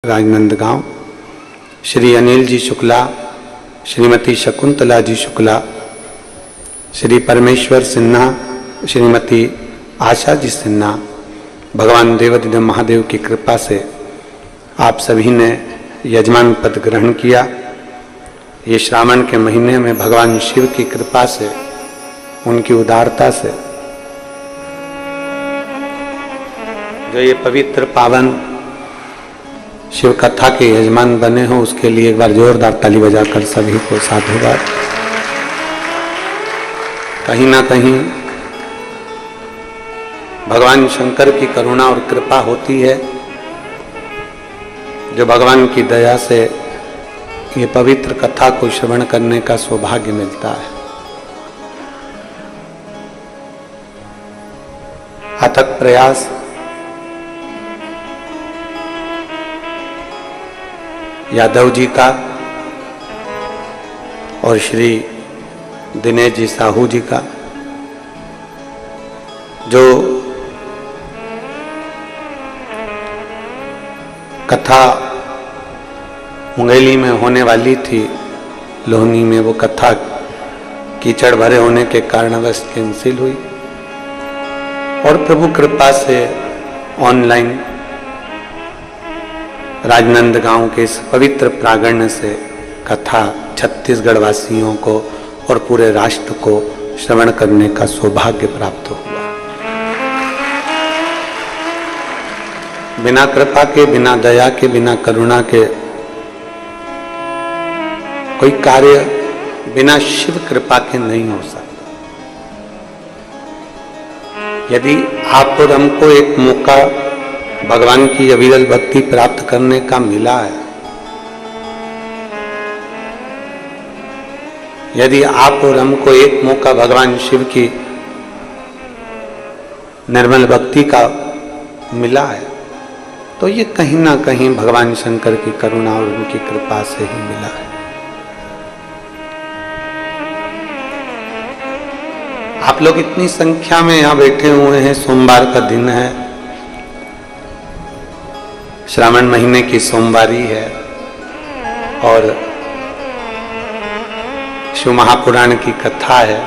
राजनंदगांव, श्री अनिल जी शुक्ला, श्रीमती शकुंतला जी शुक्ला, श्री परमेश्वर सिन्हा, श्रीमती आशा जी सिन्हा, भगवान देवाधिदेव महादेव की कृपा से आप सभी ने यजमान पद ग्रहण किया। ये श्रावण के महीने में भगवान शिव की कृपा से, उनकी उदारता से जो ये पवित्र पावन शिव कथा के यजमान बने हो, उसके लिए एक बार जोरदार ताली बजाकर सभी को साधुवाद। कहीं ना कहीं भगवान शंकर की करुणा और कृपा होती है, जो भगवान की दया से ये पवित्र कथा को श्रवण करने का सौभाग्य मिलता है। अथक प्रयास यादव जी का और श्री दिनेश जी साहू जी का, जो कथा मुंगेली में होने वाली थी, लोहनी में वो कथा कीचड़ भरे होने के कारणवश कैंसिल हुई और प्रभु कृपा से ऑनलाइन राजनंदगांव के इस पवित्र प्रांगण से कथा छत्तीसगढ़ वासियों को और पूरे राष्ट्र को श्रवण करने का सौभाग्य प्राप्त हुआ। बिना कृपा के, बिना दया के, बिना करुणा के कोई कार्य बिना शिव कृपा के नहीं हो सकता। यदि आप और हमको एक मौका भगवान की अविरल भक्ति प्राप्त करने का मिला है, यदि आप और हमको एक मौका भगवान शिव की निर्मल भक्ति का मिला है, तो ये कहीं ना कहीं भगवान शंकर की करुणा और उनकी कृपा से ही मिला है। आप लोग इतनी संख्या में यहां बैठे हुए हैं, सोमवार का दिन है, श्रावण महीने की सोमवारी है और शिव महापुराण की कथा है।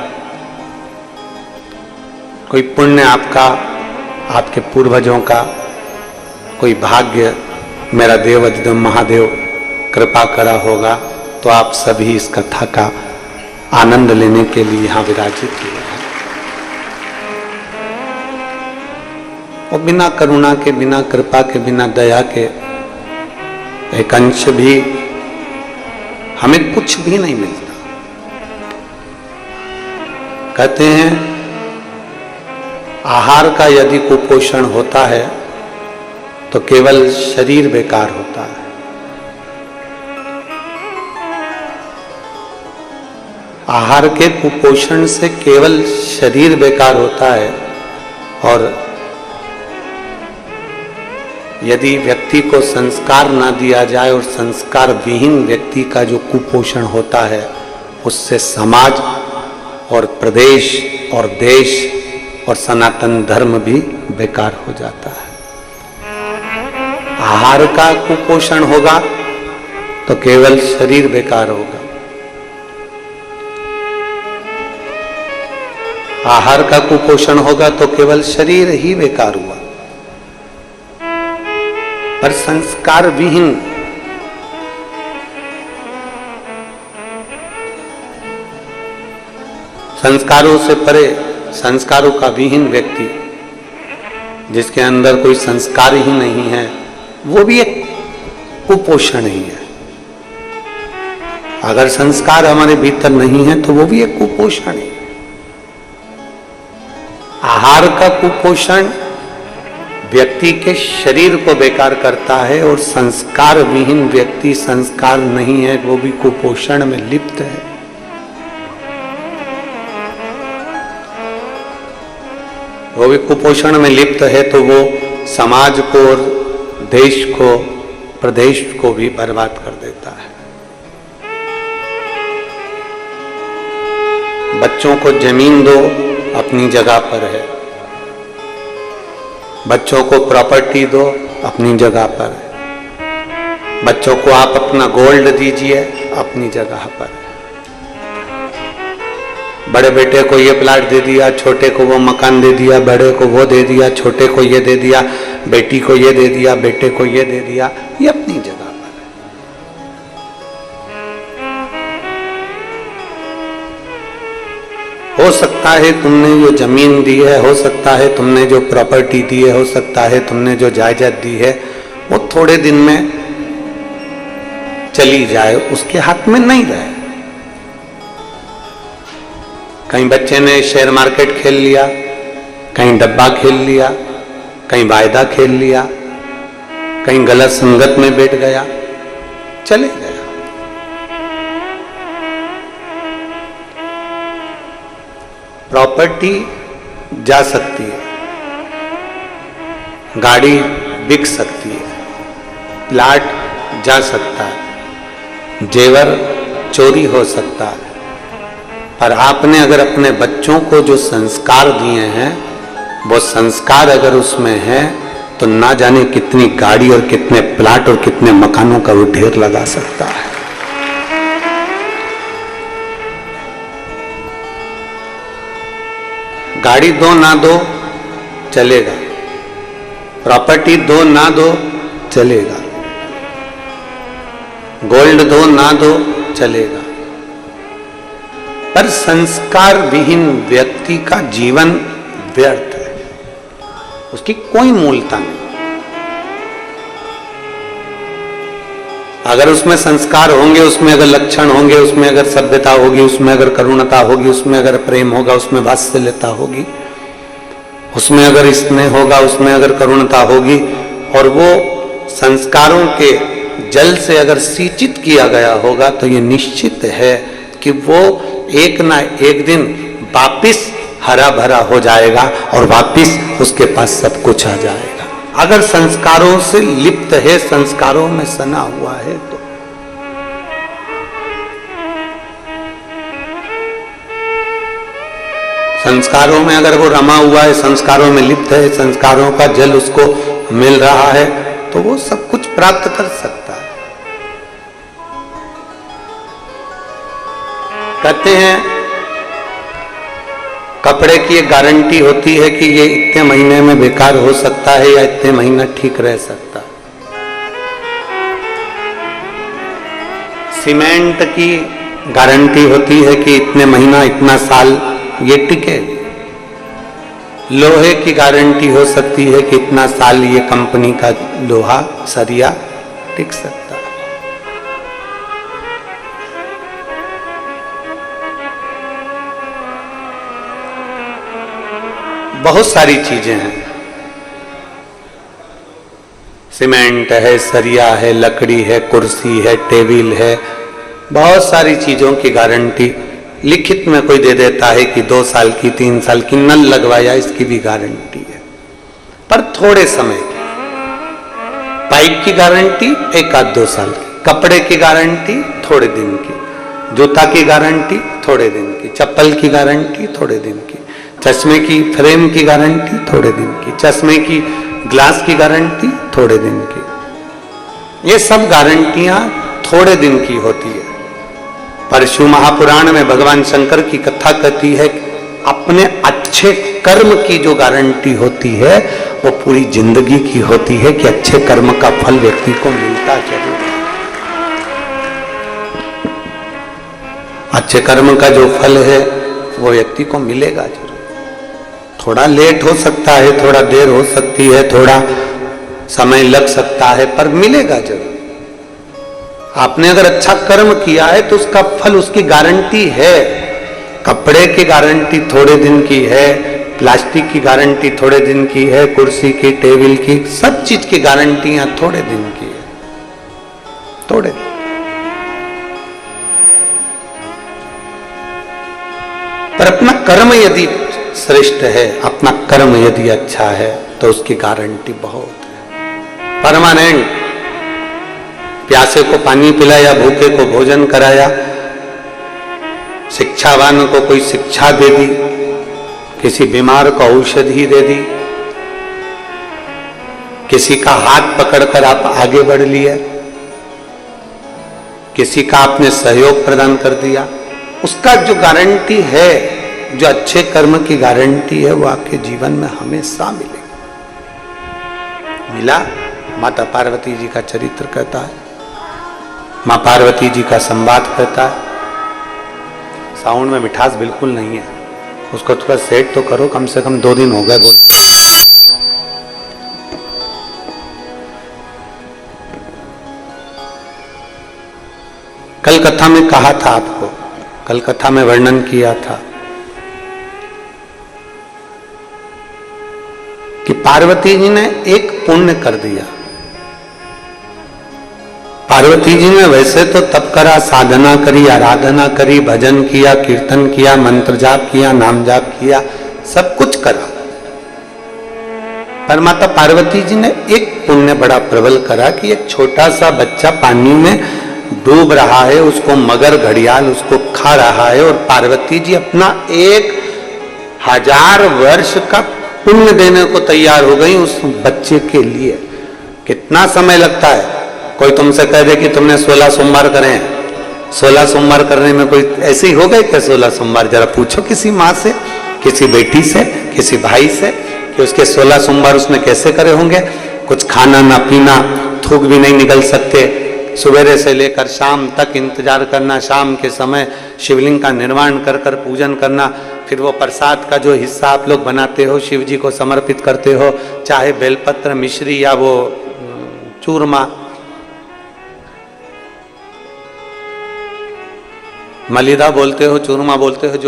कोई पुण्य आपका, आपके पूर्वजों का, कोई भाग्य मेरा देवाधिदेव महादेव कृपा करा होगा, तो आप सभी इस कथा का आनंद लेने के लिए यहाँ विराजित हुए हैं। और बिना करुणा के, बिना कृपा के, बिना दया के एक अंश भी हमें कुछ भी नहीं मिलता। कहते हैं आहार का यदि कुपोषण होता है तो केवल शरीर बेकार होता है। आहार के कुपोषण से केवल शरीर बेकार होता है और यदि व्यक्ति को संस्कार ना दिया जाए और संस्कार विहीन व्यक्ति का जो कुपोषण होता है, उससे समाज और प्रदेश और देश और सनातन धर्म भी बेकार हो जाता है। आहार का कुपोषण होगा तो केवल शरीर बेकार होगा। आहार का कुपोषण होगा तो केवल शरीर ही बेकार हुआ। पर संस्कार विहीन, संस्कारों से परे, संस्कारों का विहीन व्यक्ति, जिसके अंदर कोई संस्कार ही नहीं है, वो भी एक कुपोषण ही है। अगर संस्कार हमारे भीतर नहीं है तो वो भी एक कुपोषण है। आहार का कुपोषण व्यक्ति के शरीर को बेकार करता है और संस्कार विहीन व्यक्ति, संस्कार नहीं है, वो भी कुपोषण में लिप्त है। वो भी कुपोषण में लिप्त है तो वो समाज को और देश को, प्रदेश को भी बर्बाद कर देता है। बच्चों को जमीन दो, अपनी जगह पर है, बच्चों को प्रॉपर्टी दो, अपनी जगह पर है। बच्चों को आप अपना गोल्ड दीजिए, अपनी जगह पर। बड़े बेटे को ये प्लाट दे दिया, छोटे को वो मकान दे दिया, बड़े को वो दे दिया, छोटे को ये दे दिया, बेटी को ये दे दिया, बेटे को ये दे दिया, ये अपनी जगह पर है। हो सकता है तुमने जो जमीन दी है, हो सकता है तुमने जो प्रॉपर्टी दी है, हो सकता है तुमने जो जायदाद दी है, वो थोड़े दिन में चली जाए, उसके हाथ में नहीं रहे। कहीं बच्चे ने शेयर मार्केट खेल लिया, कहीं डब्बा खेल लिया, कहीं वायदा खेल लिया, कहीं गलत संगत में बैठ गया, चले गया। प्रॉपर्टी जा सकती है, गाड़ी बिक सकती है, प्लाट जा सकता है, जेवर चोरी हो सकता है, पर आपने अगर अपने बच्चों को जो संस्कार दिए हैं, वो संस्कार अगर उसमें है, तो ना जाने कितनी गाड़ी और कितने प्लाट और कितने मकानों का वो ढेर लगा सकता है। गाड़ी दो ना दो चलेगा, प्रॉपर्टी दो ना दो चलेगा, गोल्ड दो ना दो चलेगा, पर संस्कार विहीन व्यक्ति का जीवन व्यर्थ है, उसकी कोई मूलता नहीं। अगर उसमें संस्कार होंगे, उसमें अगर लक्षण होंगे, उसमें अगर सभ्यता होगी, उसमें अगर करुणता होगी, उसमें अगर प्रेम होगा, उसमें वात्सल्यता होगी, उसमें अगर स्नेह होगा, उसमें अगर करुणता होगी, और वो संस्कारों के जल से अगर सिंचित किया गया होगा, तो ये निश्चित है कि वो एक ना एक दिन वापिस हरा भरा हो जाएगा और वापिस उसके पास सब कुछ आ जाएगा। अगर संस्कारों से लिप्त है, संस्कारों में सना हुआ है, तो संस्कारों में अगर वो रमा हुआ है, संस्कारों में लिप्त है, संस्कारों का जल उसको मिल रहा है, तो वो सब कुछ प्राप्त कर सकता है। कहते हैं कपड़े की एक गारंटी होती है कि ये इतने महीने में बेकार हो सकता है या इतने महीना ठीक रह सकता है। सीमेंट की गारंटी होती है कि इतने महीना इतना साल ये टिके। लोहे की गारंटी हो सकती है कि इतना साल ये कंपनी का लोहा सरिया टिक सकता है। बहुत सारी चीजें हैं, सीमेंट है, सरिया है, लकड़ी है, कुर्सी है, टेबल है, बहुत सारी चीजों की गारंटी लिखित में कोई दे देता है कि 2 साल की, 3 साल की, नल लगवाया इसकी भी गारंटी है, पर थोड़े समय की। पाइप की गारंटी 1-2 साल की, कपड़े की गारंटी थोड़े दिन की, जूता की गारंटी थोड़े दिन की, चप्पल की गारंटी थोड़े दिन की, चश्मे की फ्रेम की गारंटी थोड़े दिन की, चश्मे की ग्लास की गारंटी थोड़े दिन की। ये सब गारंटियां थोड़े दिन की होती है। पर शिव महापुराण में भगवान शंकर की कथा कहती है अपने अच्छे कर्म की जो गारंटी होती है वो पूरी जिंदगी की होती है कि अच्छे कर्म का फल व्यक्ति को मिलता जरूर है। अच्छे कर्म का जो फल है वो व्यक्ति को मिलेगा जरूर। थोड़ा लेट हो सकता है, थोड़ा देर हो सकती है, थोड़ा समय लग सकता है, पर मिलेगा जरूर। आपने अगर अच्छा कर्म किया है तो उसका फल, उसकी गारंटी है। कपड़े की गारंटी थोड़े दिन की है, प्लास्टिक की गारंटी थोड़े दिन की है, कुर्सी की, टेबल की, सब चीज की गारंटियां थोड़े दिन की है, थोड़े दिन। पर अपना कर्म यदि श्रेष्ठ है, अपना कर्म यदि अच्छा है, तो उसकी गारंटी बहुत है। परमानेंट प्यासे को पानी पिलाया, भूखे को भोजन कराया, शिक्षावान को कोई शिक्षा दे दी, किसी बीमार को औषधि दे दी, किसी का हाथ पकड़कर आप आगे बढ़ लिए, किसी का आपने सहयोग प्रदान कर दिया, उसका जो गारंटी है, जो अच्छे कर्म की गारंटी है, वो आपके जीवन में हमेशा मिलेगी। मिला? माता पार्वती जी का चरित्र कहता है, मां पार्वती जी का संवाद कहता है। साउंड में मिठास बिल्कुल नहीं है, उसको थोड़ा सेट तो करो, कम से कम 2 दिन हो गए बोल। कल कथा में कहा था आपको, कल कथा में वर्णन किया था कि पार्वती जी ने एक पुण्य कर दिया। पार्वती जी ने वैसे तो तप करा, साधना करी, आराधना करी, भजन किया, कीर्तन किया, मंत्र जाप किया, नाम जाप किया, सब कुछ करा, पर माता पार्वती जी ने एक पुण्य बड़ा प्रबल करा कि एक छोटा सा बच्चा पानी में डूब रहा है, उसको मगर घड़ियाल उसको खा रहा है, और पार्वती जी अपना 1000 वर्ष का पुण्य देने को तैयार हो गई उस बच्चे के लिए। कितना समय लगता है? कोई तुमसे कह दे कि तुमने 16 सोमवार करे हैं, 16 सोमवार करने में कोई ऐसे ही हो गए क्या 16 सोमवार? जरा पूछो किसी माँ से, किसी बेटी से, किसी भाई से कि उसके 16 सोमवार उसने कैसे करे होंगे। कुछ खाना ना पीना, थूक भी नहीं निकल सकते, सवेरे से लेकर शाम तक इंतजार करना, शाम के समय शिवलिंग का निर्माण कर कर पूजन करना, फिर वो प्रसाद का जो हिस्सा आप लोग बनाते हो शिव जी को समर्पित करते हो, चाहे बेलपत्र, मिश्री या वो चूरमा, मलिदा बोलते हो, चूरमा बोलते हो, जो